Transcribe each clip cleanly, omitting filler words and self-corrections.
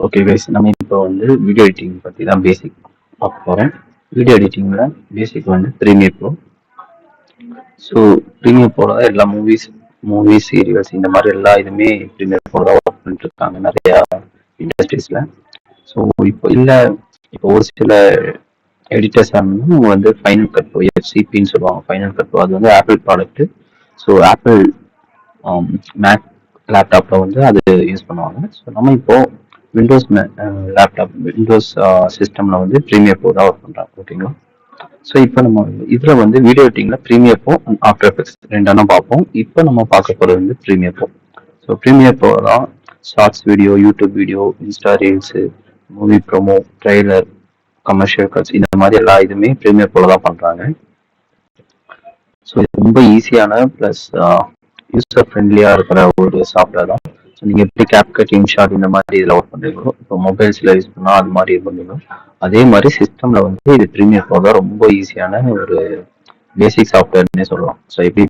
Okay guys, நம்ம இப்போ வந்து வீடியோ எடிட்டிங் பற்றி தான் பேசிக் பார்க்க போகிறேன். வீடியோ எடிட்டிங்கில் பேசிக் வந்து ப்ரீமியர் ப்ரோ. ஸோ ப்ரீமியர் ப்ரோல தான் எல்லா மூவிஸ் சீரியல்ஸ் இந்த மாதிரி எல்லா இதுவுமே ப்ரீமியர் ப்ரோ தான் ஒர்க் பண்ணிட்டு இருக்காங்க நிறையா இண்டஸ்ட்ரீஸில். ஸோ இப்போ ஒரு சில எடிட்டர்ஸ் வந்து ஃபைனல் கட் ப்ரோ, எஃப்சிபின்னு சொல்லுவாங்க. ஃபைனல் கட் ப்ரோ அது வந்து apple product. So Apple Mac லேப்டாப்பில் வந்து அது யூஸ் பண்ணுவாங்க. ஸோ நம்ம இப்போ விண்டோஸ் லேப்டாப், விண்டோஸ் சிஸ்டம்ல வந்து ப்ரீமியர் ப்ரோ தான் ஒர்க் பண்ணுறாங்க. ஓகேங்களா? ஸோ இப்போ நம்ம இதில் வந்து வீடியோ எடிட்டிங்கில் premiere pro and after effects ரெண்டான பார்ப்போம். இப்போ நம்ம பார்க்க போகிறது வந்து premiere pro. So premiere pro தான் shorts video, YouTube video, Insta reels, movie promo, trailer, commercial cuts இந்த மாதிரி எல்லா இதுவுமே ப்ரீமியர் ப்ரோ தான் பண்ணுறாங்க. ஸோ இது ரொம்ப ஈஸியான ப்ளஸ் யூசர் ஃப்ரெண்ட்லியாக இருக்கிற ஒரு சாஃப்ட்வேர் தான். ஸோ நீங்கள் எப்படி கேப்கட், இன்ஷாட் இந்த மாதிரி இதில் ஒர்க் பண்ணுறீங்களோ, இப்போ மொபைல்ஸில் யூஸ் பண்ணால் அது மாதிரி இது பண்ணுறீங்களோ, அதே மாதிரி சிஸ்டமில் வந்து இது ப்ரீமியர் ப்ரோ தான் ரொம்ப ஈஸியான ஒரு பேசிக் சாஃப்ட்வேர்னே சொல்லலாம். ஸோ எப்படி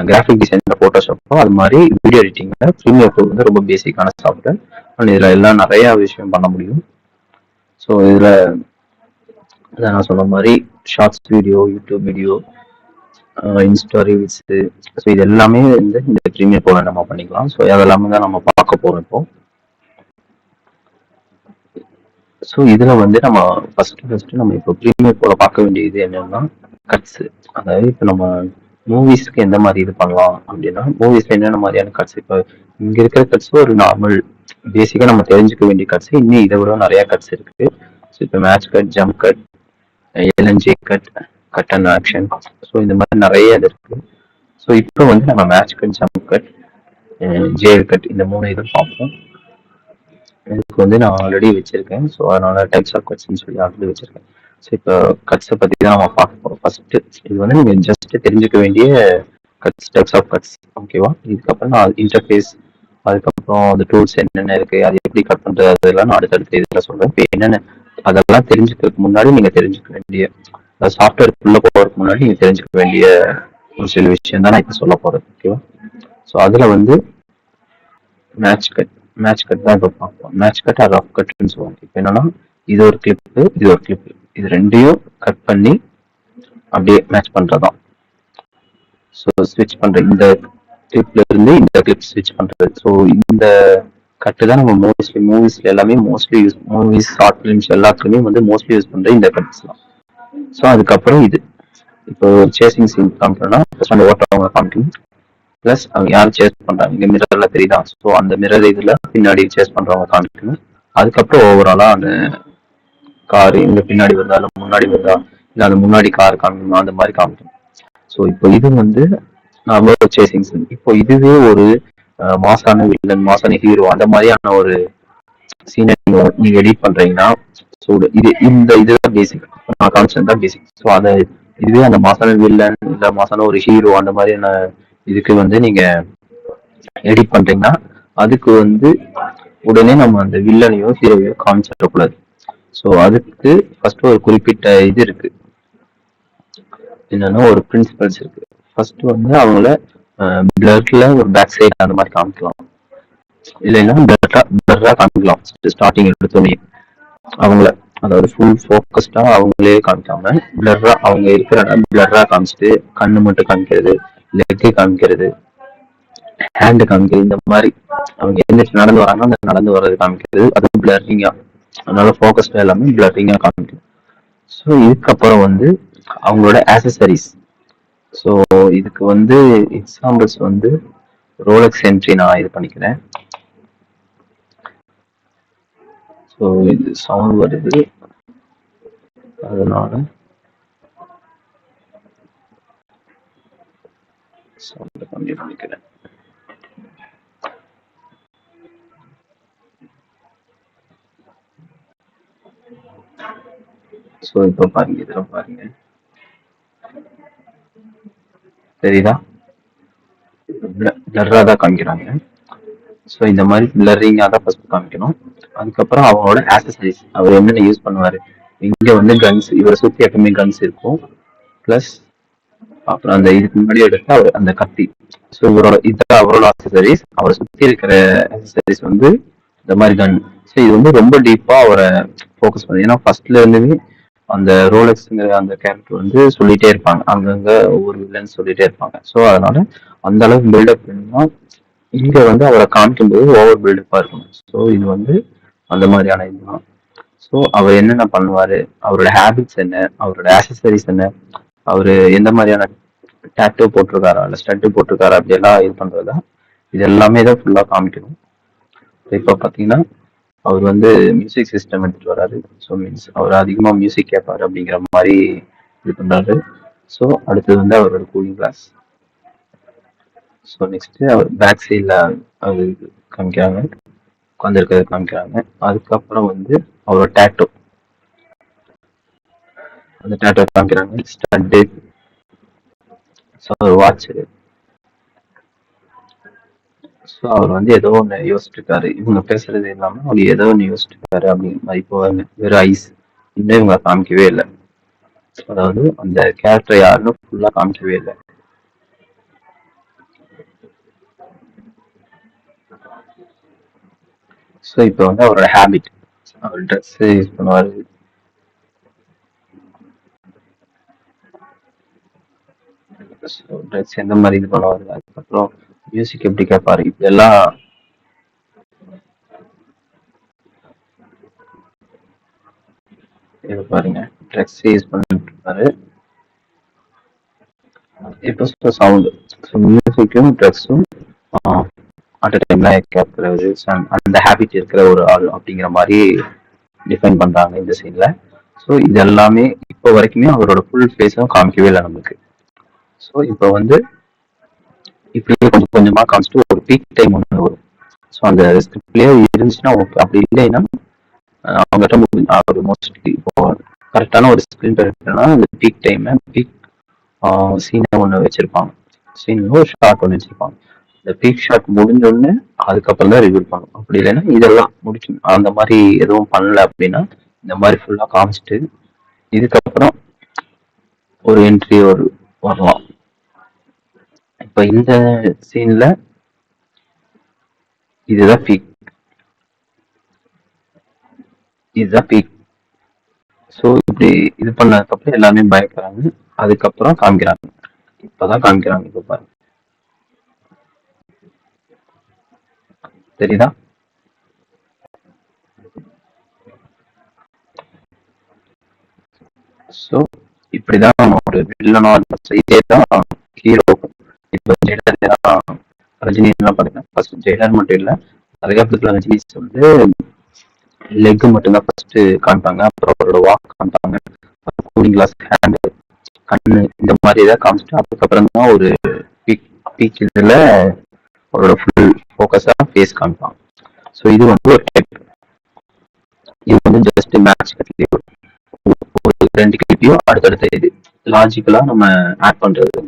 கிராஃபிக் டிசைனில் ஃபோட்டோஷாப்போ அது மாதிரி வீடியோ எடிட்டிங்கில் ப்ரீமியர் ப்ரோ வந்து ரொம்ப பேசிக்கான சாஃப்ட்வேர். அண்ட் இதில் எல்லாம் நிறையா விஷயம் பண்ண முடியும். ஸோ இதில் நான் சொன்ன மாதிரி shorts video, YouTube video, Insta reels, so இது எல்லாமே வந்து இந்த ப்ரீமியர் ப்ரோல நம்ம பண்ணிக்கலாம். ஸோ அதெல்லாமே தான் நம்ம பார்க்க போகிறோம் இப்போ. ஸோ இதில் வந்து நம்ம ஃபஸ்ட்டு நம்ம இப்போ ப்ரீமியர் ப்ரோல பார்க்க வேண்டியது என்னன்னா கட்ஸு. அதாவது இப்போ நம்ம மூவிஸ்க்கு எந்த மாதிரி இது பண்ணலாம் அப்படின்னா, மூவிஸ்ல என்னென்ன மாதிரியான கட்ஸ், இப்போ இங்கே இருக்கிற கட்ஸ் ஒரு நார்மல் பேசிக்காக நம்ம தெரிஞ்சுக்க வேண்டிய கட்ஸ். இன்னும் இதை விட நிறையா கட்ஸ் இருக்குது. ஸோ இப்போ match cut, jump cut, LNG cut, cut and action, so இந்த மாதிரி நிறைய இது இருக்கு. ஸோ இப்போ வந்து நம்ம match cut, jump cut, Jael cut இந்த 3 இதுவும் பார்ப்போம். இதுக்கு வந்து நான் ஆல்ரெடி வச்சிருக்கேன். ஸோ அதனால டைப்ஸ் ஆஃப் கட்ஸ்ன்னு சொல்லி ஆல்ரெடி வச்சிருக்கேன். ஸோ இப்போ கட்ஸை பற்றி தான் நம்ம பார்க்க போகிறோம். ஃபர்ஸ்ட் இது வந்து நீங்கள் ஜஸ்ட் தெரிஞ்சுக்க வேண்டிய கட்ஸ், டைப்ஸ் ஆஃப் கட்ஸ். ஓகேவா? இதுக்கப்புறம் நான் இன்டர்ஃபேஸ், அதுக்கப்புறம் அந்த டூல்ஸ் என்னென்ன இருக்குது, அது எப்படி கட் பண்ணுறது, அதெல்லாம் நான் அடுத்தடுத்து இதில் சொல்கிறேன். இப்போ என்னென்ன அதெல்லாம் தெரிஞ்சுக்கிறதுக்கு முன்னாடி நீங்கள் தெரிஞ்சுக்க வேண்டிய சாஃப்ட்வேருக்குள்ளே போகிறதுக்கு முன்னாடி நீங்கள் தெரிஞ்சுக்க வேண்டிய ஒரு சில விஷயம் தான் நான் இப்போ சொல்ல போகிறேன். ஓகேவா? ஸோ அதில் வந்து மேட்ச் கட் தான் இப்போ பார்ப்போம். மேட்ச் கட் அது ரஃப் கட்னு சொல்லுவாங்க. இப்போ என்னன்னா இது ஒரு கிளிப்பு, இது ஒரு கிளிப்பு, இது ரெண்டையும் கட் பண்ணி அப்படியே மேட்ச் பண்ணுறதான். ஸோ ஸ்விட்ச் பண்ணுறது, இந்த கிளிப்ல இருந்து இந்த கிளிப் ஸ்விட்ச் பண்ணுறது. ஸோ இந்த கட்டு தான் நம்ம மூவிஸ்ல எல்லாமே mostly use, movies, short films எல்லாத்துக்குமே வந்து மோஸ்ட்லி யூஸ் பண்ணுறது இந்த கட்ஸ் தான். ஸோ அதுக்கப்புறம் இது இப்போ சேசிங் சீன் காமிக்கணும்னா ஃபர்ஸ்ட் அந்த ஓட்டவங்க காமிக்கணும், ப்ளஸ் அவங்க யாரும் சேஸ் பண்ணுறாங்க, இங்கே மிரர்ல தெரியுதா, ஸோ அந்த மிரர் இதில் பின்னாடி சேஸ் பண்ணுறவங்க காமிக்கணும். அதுக்கப்புறம் ஓவராலாக அந்த கார் இங்கே பின்னாடி வருதா இல்லை முன்னாடி வருதா, இல்லை அந்த முன்னாடி கார் காமிக்கணும், அந்த மாதிரி காமிக்கணும். ஸோ இப்போ இது வந்து நார்மல் சேசிங் சீன். இப்போ இதுவே ஒரு மாசான வில்லன், மாசான ஹீரோ அந்த மாதிரியான ஒரு சீனை நீங்க எடிட் பண்றீங்கன்னா, ஸோ இதுதான் பேசிக். நான் காமிச்சது தான் பேசிக். ஸோ அதை இதுவே அந்த மாசான வில்லன் இல்லை மாசான ஒரு ஹீரோ அந்த மாதிரியான இதுக்கு வந்து நீங்க எடிட் பண்றீங்கன்னா, அதுக்கு வந்து உடனே நம்ம அந்த வில்லனையோ ஹீரோவையோ காமிச்சிடக்கூடாது. ஸோ அதுக்கு ஃபர்ஸ்ட் ஒரு குறிப்பிட்ட இது இருக்கு, என்னன்னா ஒரு பிரின்சிபல்ஸ் இருக்கு. ஃபர்ஸ்ட் வந்து அவங்கள பிளர்ல ஒரு பேக் சைடு அந்த மாதிரி காமிக்கலாம், இல்லைன்னா பிளர்ரா காமிக்கலாம். ஸ்டார்டிங் எடுத்தோடனே அவங்கள, அதாவது ஃபுல் ஃபோக்கஸ்டா அவங்களே காமிக்காம பிளர்ரா, அவங்க இருக்கிற பிளர்ரா காமிச்சிட்டு கண்ணு மட்டும் காமிக்கிறது, லெக்கு காமிக்கிறது, ஹேண்டு காமிக்கிறது, இந்த மாதிரி அவங்க எந்திரிச்சு நடந்து வராங்க அந்த நடந்து வர்றது காமிக்கிறது, அது பிளரிங்கா. அதனால ஃபோக்கஸ்டா எல்லாமே பிளரிங்கா காமிக்கும். ஸோ இதுக்கப்புறம் வந்து அவங்களோட ஆக்சசரிஸ். ஸோ இதுக்கு வந்து எக்ஸாம்பிள்ஸ் வந்து ரோலெக்ஸ் என்ட்ரி நான் இது பண்ணிக்கிறேன். ஸோ இது சவுண்ட் வருது, அதனால சவுண்ட் கம்மி பண்ணிக்கிறேன். ஸோ இப்போ பாருங்க, இதில் பாருங்க தெரியுதா, பிளர்ரா தான் காமிக்கிறாங்க. ஸோ இந்த மாதிரி பிளரிங்காக தான் ஃபர்ஸ்ட் காமிக்கணும். அதுக்கப்புறம் அவங்களோட ஆக்சசரிஸ், அவர் என்னென்ன யூஸ் பண்ணுவார். இங்கே வந்து கன்ஸ், இவரை சுற்றி எப்பவுமே கன்ஸ் இருக்கும், ப்ளஸ் அப்புறம் அந்த இதுக்கு முன்னாடி எடுத்த அவர் அந்த கத்தி. ஸோ இவரோட இதுதான் அவரோட அக்சசரிஸ். அவரை சுத்தி இருக்கிற அக்சசரிஸ் வந்து இந்த மாதிரி கன். ஸோ இது வந்து ரொம்ப டீப்பா அவரை ஃபோக்கஸ் பண்ணுது. ஏன்னா ஃபர்ஸ்ட்ல இருந்துமே அந்த ரோலெக்ஸ்ங்கிற அந்த கேரக்டர் வந்து சொல்லிட்டே இருப்பாங்க, அங்கங்க ஒவ்வொரு வில்லன் சொல்லிட்டே இருப்பாங்க. ஸோ அதனால அந்த அளவுக்கு பில்டப் பண்ணா இங்க வந்து அவரை காமிக்கும் போது ஓவர் பில்டப்பா இருக்கணும். ஸோ இது வந்து அந்த மாதிரியான இதுதான். ஸோ அவர் என்னென்ன பண்ணுவாரு, அவரோட ஹேபிட்ஸ் என்ன, அவரோட ஆக்சசரிஸ் என்ன, அவரு எந்த மாதிரியான டேட்டூ போட்டிருக்காரா இல்ல ஸ்டட்டு போட்டிருக்காரா அப்படி எல்லாம் இது பண்றதா இது எல்லாமே தான் ஃபுல்லா காமிக்கணும். இப்போ பாத்தீங்கன்னா அவர் வந்து மியூசிக் சிஸ்டம் எடுத்துட்டு வராரு. ஸோ மீன்ஸ் அவர் அதிகமா மியூசிக் கேட்பாரு அப்படிங்கிற மாதிரி இது பண்றாரு. ஸோ அடுத்தது வந்து அவரோட கூலிங் கிளாஸ். ஸோ நெக்ஸ்ட் அவர் பேக் சைட்ல அது காமிக்கிறாங்க, உட்காந்துருக்கிறத காமிக்கிறாங்க. அதுக்கப்புறம் வந்து அவரோட டேட்டோ, அந்த டேட்டோ காமிக்கிறாங்க. Stud, so watch. ஸோ அவர் வந்து ஏதோ ஒன்று யோசிச்சிருக்காரு, இவங்க பேசுறது இல்லாம அவர் ஏதோ ஒன்று யோசிச்சிருக்காரு அப்படிங்கிற மாதிரி. இப்போ வெறும் ஐஸ் இன்னும் இவங்க காமிக்கவே இல்லை, அதாவது அந்த கேரக்டர் யாருன்னு ஃபுல்லா காமிக்கவே இல்லை. ஸோ இப்போ வந்து அவரோட ஹேபிட், அவர் ட்ரெஸ் யூஸ் பண்ணுவாரு, ட்ரெஸ் எந்த மாதிரி இது பண்ணுவாரு, அதுக்கப்புறம் மியூசிக் எப்படி கேட்பாரு, இதெல்லாம் இது பாருங்க. ட்ரெஸ் யூஸ் பண்ணிட்டு இருப்பாரு. இப்போ சவுண்டு, மியூசிக்கும் ட்ரெஸ்ஸும் அட் அ டைம்ல கேட்கறது, அந்த ஹேபிட் இருக்கிற ஒரு ஆள் அப்படிங்கிற மாதிரி டிஃபைன் பண்றாங்க இந்த சீன்ல. ஸோ இது எல்லாமே இப்போ வரைக்குமே அவரோட ஃபுல் ஃபேஸும் காமிக்கவே இல்லை நமக்கு. ஸோ இப்போ வந்து இப்படியே கொஞ்சம் கொஞ்சமா காமிச்சிட்டு ஒரு பீக் டைம் ஒன்று வரும். ஸோ அந்த ஸ்கிரிப்ட்லயே இருந்துச்சுன்னா ஓகே, அப்படி இல்லைன்னா அவங்ககிட்ட அவர் மோஸ்ட்லி இப்போ கரெக்டான ஒரு ஸ்கிரீன் இருக்குன்னா அந்த பீக் டைம் பீக் சீனை ஒன்று வச்சிருப்பாங்க, சீன் ஒரு ஷார்ட் ஒன்று வச்சிருப்பாங்க. இந்த பீக் ஷாட் முடிஞ்சோடனே அதுக்கப்புறம் தான் ரிவீல் பண்ணும். அப்படி இல்லைன்னா இதெல்லாம் முடிச்சு அந்த மாதிரி எதுவும் பண்ணல அப்படின்னா இந்த மாதிரி ஃபுல்லா காமிச்சிட்டு இதுக்கப்புறம் ஒரு என்ட்ரி ஒரு வரலாம். இப்ப இந்த சீன்ல இதுதான் பீக், இதுதான் பீக். ஸோ இப்படி இது பண்ணதுக்கப்புறம் எல்லாமே பயப்படுறாங்க. அதுக்கப்புறம் காமிக்கிறாங்க, இப்பதான் காமிக்கிறாங்க. இப்ப பாருங்க, தெரியுதா? ஸோ இப்படிதான் ஒரு வில்லனோ இதே தான் ஹீரோக்கும். இப்போ ஜெயிலர் ரஜினி எல்லாம் பாத்தீங்கன்னா ஃபர்ஸ்ட் ஜெயிலர் மட்டும் இல்ல, நிறைய படத்துல ரஜினி வந்து லெக் மட்டும்தான் ஃபர்ஸ்ட் காமிப்பாங்க, அப்புறம் அவரோட வாக் காமிப்பாங்க, கூலிங் கிளாஸ், ஹேண்ட், கண்ணு, இந்த மாதிரி ஏதாவது காமிச்சிட்டு அதுக்கப்புறம் தான் ஒரு பீக் பீக் இதுல அவரோட ஃபுல் ஃபோக்கஸா ஃபேஸ் காமிப்பாங்க. ஸோ இது வந்து ஒரு டைப். இது வந்து ஜஸ்ட் மேட்ச் கட்லியோ ஒரு ரெண்டு கிளிப்பையோ அடுத்தடுத்த இது லாஜிக்கலா நம்ம ஆட் பண்றது.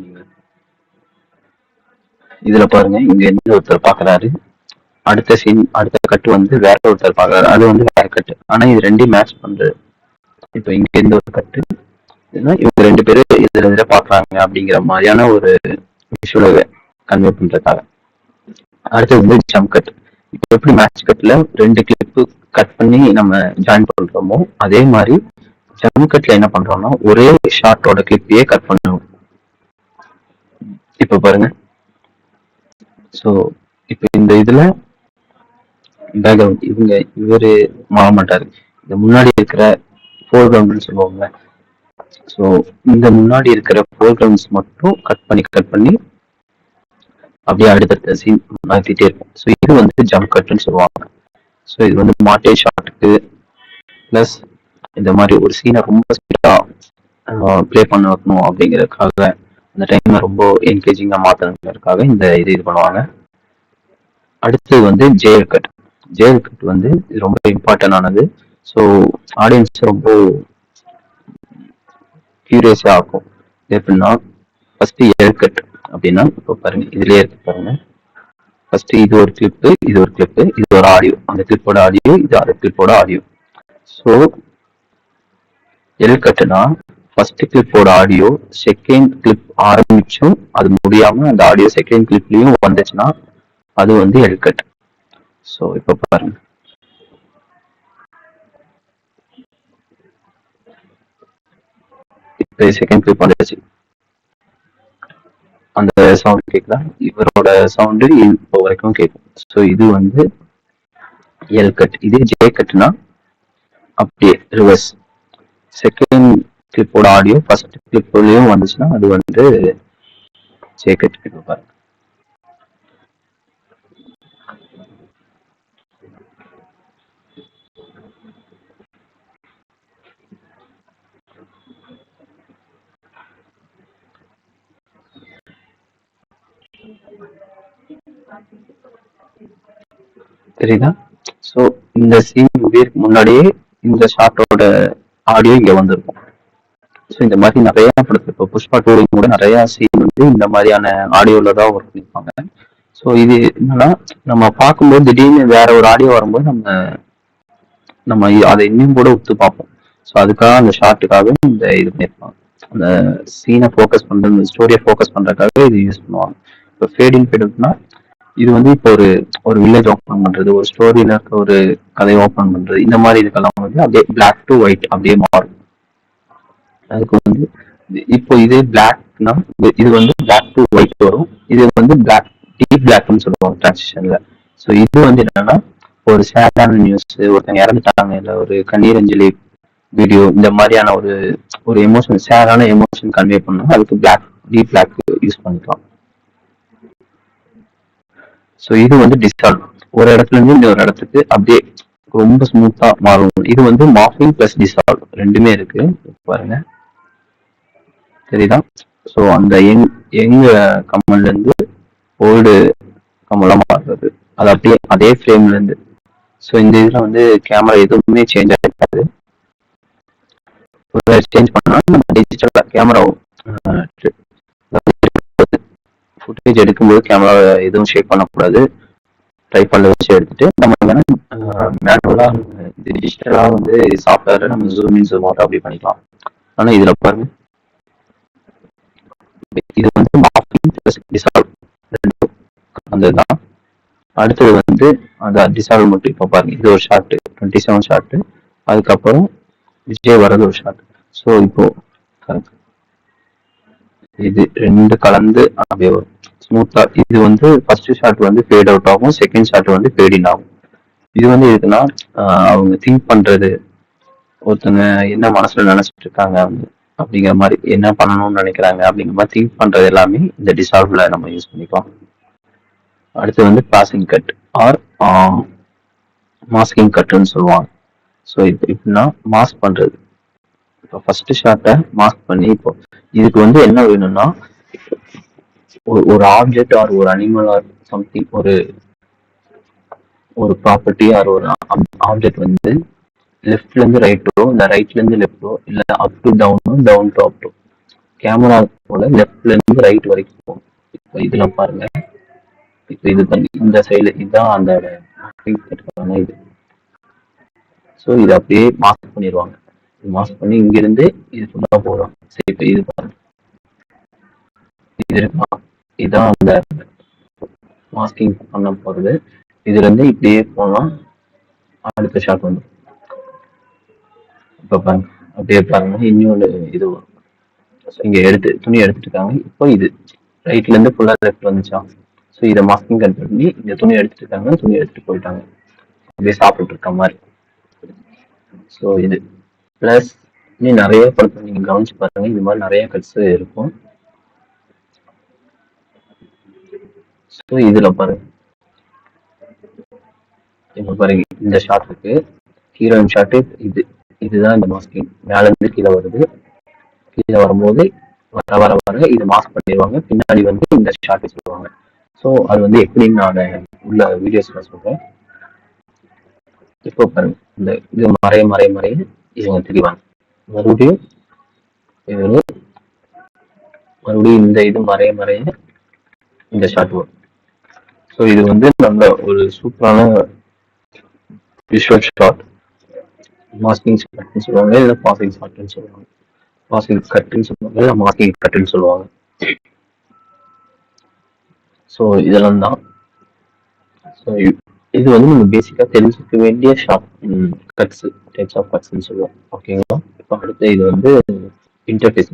இதுல பாருங்க, இங்க இருந்து ஒருத்தர் பாக்குறாரு, அடுத்த சீன் அடுத்த கட்டு வந்து வேற ஒருத்தர் பாக்குறாரு, அது வந்து வேற கட்டு. ஆனா இது ரெண்டையும் மேட்ச் பண்றது. இப்ப இங்க இருந்து ஒரு கட்டு, இவங்க ரெண்டு பேரும் இதுல இதுல பாக்குறாங்க அப்படிங்கிற மாதிரியான ஒரு விஷுவலை கன்வே பண்றதுக்காக. அடுத்தது வந்து ஜம்ப் கட். இப்போ எப்படி மேட்ச் கட்ல ரெண்டு கிளிப்பு கட் பண்ணி நம்ம ஜாயின் பண்றோமோ அதே மாதிரி ஜம்ப் கட்ல என்ன பண்றோம்னா ஒரே ஷார்ட்டோட கிளிப்பையே கட் பண்ணுவோம். இப்ப பாருங்க. ஸோ இப்போ இந்த இதுல பேக்ரவுண்ட் இவரு மாற மாட்டாரு, இந்த முன்னாடி இருக்கிற ஃபோர் கிரவுண்ட்னு சொல்லுவாங்க. ஸோ இந்த முன்னாடி இருக்கிற ஃபோர் கிரவுண்ட்ஸ் மட்டும் கட் பண்ணி அப்படியே அடுத்தடுத்த சீன் மாத்திட்டே இருக்கும். ஸோ இது வந்து ஜம்ப் கட்னு சொல்லுவாங்க. ஸோ இது வந்து மாட்டே ஷாட்டுக்கு பிளஸ் இந்த மாதிரி ஒரு சீனை ரொம்ப ஸ்பீடா பிளே பண்ண வைக்கணும் அப்படிங்கிறதுக்காக, அந்த டைம்ல ரொம்ப என்கேஜிங்கா மாத்தணுங்கிறதுக்காக இந்த இது பண்ணுவாங்க. அடுத்து வந்து ஜெயல் கட். ஜெயல் கட் வந்து இது ரொம்ப இம்பார்ட்டன்ட் ஆனது. ஸோ ஆடியன்ஸ் ரொம்ப கியூரியஸா ஆகும். எப்படின்னா ஃபர்ஸ்ட் ஏர் கட் அப்படின்னா இப்போ பாருங்க, இதுலயே இருக்கு பாருங்க. ஃபர்ஸ்ட் இது ஒரு கிளிப்பு, இது ஒரு கிளிப்பு, இது ஒரு ஆடியோ, அந்த கிளிப்போட ஆடியோ, இது அந்த கிளிப்போட ஆடியோ. ஸோ எல் கட்டுனா ஃபர்ஸ்ட் கிளிப்போட ஆடியோ செகண்ட் கிளிப் ஆரம்பிச்சும் அது முடியாம அந்த ஆடியோ செகண்ட் கிளிப்லயும் வந்துச்சுன்னா அது வந்து எல்கட். ஸோ இப்போ பாருங்க, இப்போ செகண்ட் கிளிப் வந்துச்சு, அந்த சவுண்ட் கேட்குதா, இவரோட சவுண்டு இப்போ வரைக்கும் கேட்கும். ஸோ இது வந்து எல் கட். இதே ஜே கட்னா அப்படியே ரிவர்ஸ், செகண்ட் கிளிப்போட ஆடியோ ஃபர்ஸ்ட் கிளிப்லயும் வந்துச்சுன்னா அது வந்து ஜே கட். இப்போ பாருங்க, தெரியுதா? ஸோ இந்த சீன் முடியறதுக்கு முன்னாடியே இந்த ஷார்ட்டோட ஆடியோ இங்க வந்திருக்கும். ஸோ இந்த மாதிரி நிறைய படத்துல இப்போ புஷ்பா டூரிங் கூட நிறைய சீன் வந்து இந்த மாதிரியான ஆடியோல தான் ஒர்க் பண்ணிருப்பாங்க. ஸோ இது என்னன்னா, நம்ம பார்க்கும்போது திடீர்னு வேற ஒரு ஆடியோ வரும்போது நம்ம நம்ம அதை இன்னும் கூட உத்து பார்ப்போம். ஸோ அதுக்காக அந்த ஷார்ட்டுக்காக இந்த இது பண்ணியிருப்பாங்க. அந்த சீனை ஃபோக்கஸ் பண்றது, ஸ்டோரியை ஃபோக்கஸ் பண்றதுக்காக இது யூஸ் பண்ணுவாங்க. இப்போ ஃபேடிங் ஃபேடுனா இது வந்து இப்போ ஒரு ஒரு வில்லேஜ் ஓப்பன் பண்றது, ஒரு ஸ்டோரியில இருக்க ஒரு கதையை ஓப்பன் பண்றது, இந்த மாதிரி இதுக்கெல்லாம் வந்து அப்படியே பிளாக் டு ஒயிட் அப்படியே மாறும். அதுக்கு வந்து இப்போ இதே பிளாக்னா இது வந்து பிளாக் டு ஒயிட் வரும், இது வந்து பிளாக் டீப் பிளாக்னு சொல்லுவாங்க டிரான்சிஷன்ல. ஸோ இது வந்து என்னன்னா, ஒரு சேடான நியூஸ், ஒருத்தங்க இறந்துட்டாங்க, இல்லை ஒரு கண்ணீர் அஞ்சலி வீடியோ, இந்த மாதிரியான ஒரு ஒரு எமோஷன், சேடான எமோஷன் கன்வே பண்ணணும், அதுக்கு பிளாக் டீப் பிளாக் யூஸ் பண்ணிக்கலாம். ஸோ இது வந்து டிசால்வ், ஒரு இடத்துல இருந்து இன்னொரு இடத்துக்கு அப்படியே ரொம்ப ஸ்மூத்தா மாறும். இது வந்து மார்பிங் பிளஸ் டிசால்வ் ரெண்டுமே இருக்கு, பாருங்க, தெரியுதா? ஸோ அந்த யங் கமல்ல இருந்து ஓல்டு கமலா மாறுறது, அது அப்படியே அதே ஃப்ரேம்ல இருந்து. ஸோ இந்த இதுல வந்து கேமரா எதுவுமே சேஞ்ச் ஆகிருக்காது. சேஞ்ச் பண்ணா நம்ம டிஜிட்டல் கேமரா ஃபுட்டேஜ் எடுக்கும்போது கேமரா எதுவும் ஷேக் பண்ணக்கூடாது, ட்ரைபாட்ல வச்சு எடுத்துட்டு நம்ம மேனுவலா இது டிஜிட்டலா வந்து சாஃப்ட்வேர் நம்ம ஜூம் இன் ஜூம் அவுட் அப்படி பண்ணிக்கலாம். ஆனா இதுல பாருங்க, இது வந்து மார்பிங் பிளஸ் டிசால்வ் அந்த தான். அடுத்தது வந்து அந்த டிசால்வ் மட்டும். இப்போ பாருங்க, இது ஒரு ஷார்ட் 27 ஷார்ட், அதுக்கப்புறம் விஜய் வரது ஒரு ஷார்ட். ஸோ இப்போ இது ரெண்டு கலந்து அப்படியே வரும் ஸ்மூத்தா. இது வந்து ஃபர்ஸ்ட் ஷாட் வந்து ஃபேட் அவுட் ஆகும், செகண்ட் ஷாட் வந்து ஃபேட் இன் ஆகும். இது வந்து எதுக்குன்னா அவங்க திங்க் பண்றது, ஒருத்தங்க என்ன மனசுல நினைச்சிட்டு இருக்காங்க அப்படிங்கிற மாதிரி, என்ன பண்ணணும்னு நினைக்கிறாங்க அப்படிங்கிற மாதிரி திங்க் பண்றது எல்லாமே இந்த டிசால்வ்ல நம்ம யூஸ் பண்ணிக்கலாம். அடுத்து வந்து பாசிங் கட் ஆர் மாஸ்கிங் கட்டுன்னு சொல்லுவாங்க. ஸோ இப்போ இப்படின்னா மாஸ்க் பண்றது. இப்போ ஃபர்ஸ்ட் ஷாட்டை மாஸ்க் பண்ணி, இப்போ இதுக்கு வந்து என்ன வேணும்னா, ஒரு ஆப்ஜெக்ட் ஆர் ஒரு அனிமல் ஆர் சம்திங், ஒரு ஒரு ப்ராப்பர்ட்டி ஆர் ஒரு ஆப்ஜெக்ட் வந்து லெஃப்ட்ல இருந்து ரைட்டோ, இல்ல ரைட்ல இருந்து லெஃப்டோ, இல்ல அப் டு டவுனோ, down to up to, camera போல லெஃப்ட்ல இருந்து ரைட் வரைக்கும் போகும். இப்போ இதுல பாருங்க, இப்போ இது பண்ணி இந்த சைடு இதுதான் அந்த இது. ஸோ இது அப்படியே மாஸ்க் பண்ணிடுவாங்க. மாஸ்க் பண்ணி இங்கிருந்து இது ஃபுல்லா போடும். சரி, இப்போ இது பாருங்க, இது இருக்கா, இதுதான் அந்த மாஸ்கிங் பண்ண போறது. இதுல இருந்து இப்படியே போனா அடுத்த ஷாட் வந்து இப்போ பாருங்க, அப்படியே பாருங்க, இன்னொன்று இது இங்க எடுத்து துணி எடுத்துட்டு இருக்காங்க. இப்போ இது ரைட்ல இருந்து ஃபுல்லா லெஃப்ட் வந்துச்சா. ஸோ இதை மாஸ்கிங் கட் பண்ணி இந்த துணி எடுத்துட்டு இருக்காங்க, துணி எடுத்துட்டு போயிட்டாங்க, அப்படியே சாப்பிட்டு இருக்க மாதிரி. ஸோ இது பிளஸ் இன்னும் நிறைய படத்தை நீங்க கவனிச்சு பாருங்க, இது மாதிரி நிறைய கட்ஸ் இருக்கும். ஸோ இதுல பாருங்க, இப்போ பாருங்க, இந்த ஷாட் இருக்கு, ஹீரோயின் ஷாட்டு, இதுதான் இந்த மாஸ்கிங். மேல இருந்து கீழே வருது, கீழே வரும்போது வர வர வர இது மாஸ்க் பண்ணிடுவாங்க, பின்னாடி வந்து இந்த ஷாட் சொல்லுவாங்க. ஸோ அது வந்து எப்படின்னு நான் உள்ள வீடியோஸ்ல சொல்றேன். இப்போ பாருங்க, இந்த இது மறைய மறைய மறைய இவங்க தெரியவாங்க, மறுபடியும் இது மறுபடியும் இந்த இது மறைய மறைய இந்த ஷாட் வரும். ஸோ இது வந்து நல்ல ஒரு சூப்பரான விஷுவல் ஷாட், மாஸ்கிங் ஷாட்னு சொல்லுவாங்க, இல்லை பாசிங் ஷாட்னு சொல்லுவாங்க. மாஸ்கிங் கட்டுன்னு சொல்லுவாங்க, இல்லை மாஸ்கிங் கட்டுன்னு சொல்லுவாங்க. ஸோ இதெல்லாம் தான். ஸோ இது வந்து நம்ம பேசிக்காக தெரிஞ்சுக்க வேண்டிய கட்ஸ், டைப்ஸ் ஆஃப் கட்ஸ்ன்னு சொல்லுவோம். ஓகேங்களா? இப்போ அடுத்து இது வந்து இன்டர்ஃபேஸ்.